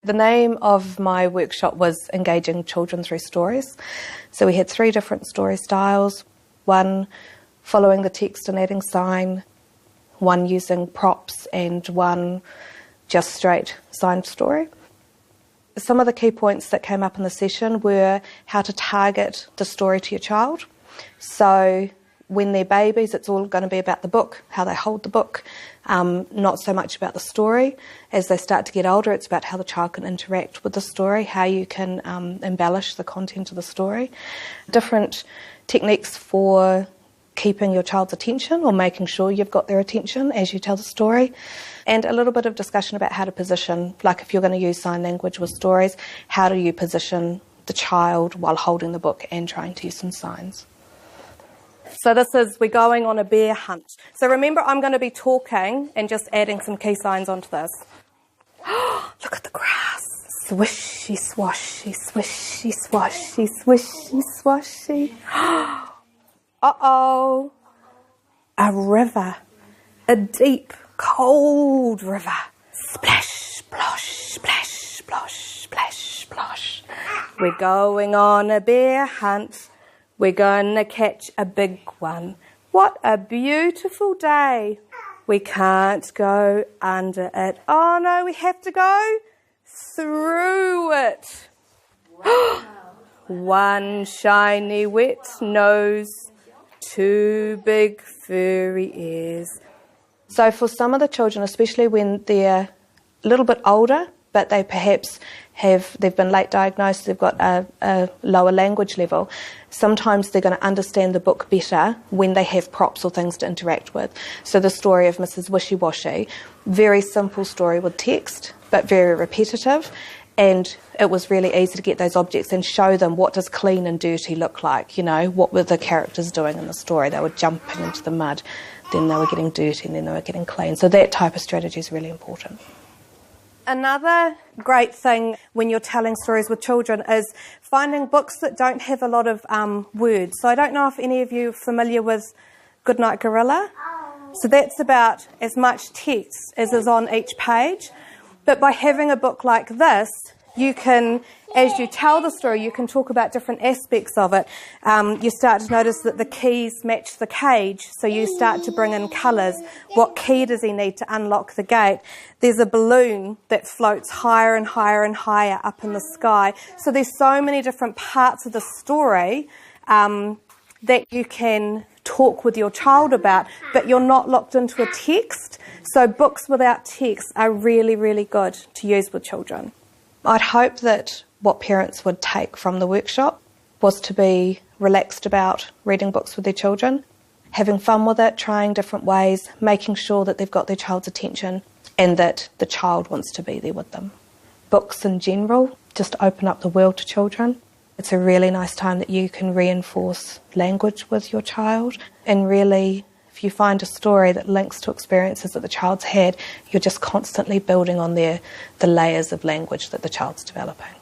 The name of my workshop was Engaging Children Through Stories. So we had 3 different story styles, one following the text and adding sign, one using props, and one just straight signed story. Some of the key points that came up in the session were how to target the story to your child. So when they're babies, it's all going to be about the book, how they hold the book, not so much about the story. As they start to get older, it's about how the child can interact with the story, how you can embellish the content of the story. Different techniques for keeping your child's attention or making sure you've got their attention as you tell the story. And a little bit of discussion about how to position, like if you're going to use sign language with stories, how do you position the child while holding the book and trying to use some signs. So we're going on a bear hunt. So remember, I'm going to be talking and just adding some key signs onto this. Look at the grass. Swishy, swashy, swishy, swashy, swishy, swashy. Uh-oh. A river. A deep, cold river. Splash, splosh, splash, splosh, splash, splosh. We're going on a bear hunt. We're going to catch a big one. What a beautiful day. We can't go under it. Oh no, we have to go through it. Wow. One shiny wet nose, 2 big furry ears. So for some of the children, especially when they're a little bit older, but they perhaps they've been late diagnosed, they've got a lower language level, sometimes they're going to understand the book better when they have props or things to interact with. So the story of Mrs. Wishy-Washy, very simple story with text, but very repetitive, and it was really easy to get those objects and show them what does clean and dirty look like, what were the characters doing in the story. They were jumping into the mud, then they were getting dirty, and then they were getting clean. So that type of strategy is really important. Another great thing when you're telling stories with children is finding books that don't have a lot of words. So I don't know if any of you are familiar with Goodnight Gorilla. So that's about as much text as is on each page. But by having a book like this, you can, as you tell the story, you can talk about different aspects of it. You start to notice that the keys match the cage, so you start to bring in colours. What key does he need to unlock the gate? There's a balloon that floats higher and higher and higher up in the sky. So there's so many different parts of the story that you can talk with your child about, but you're not locked into a text. So books without text are really, really good to use with children. I'd hope that what parents would take from the workshop was to be relaxed about reading books with their children, having fun with it, trying different ways, making sure that they've got their child's attention and that the child wants to be there with them. Books in general just open up the world to children. It's a really nice time that you can reinforce language with your child, and really, if you find a story that links to experiences that the child's had, you're just constantly building on the layers of language that the child's developing.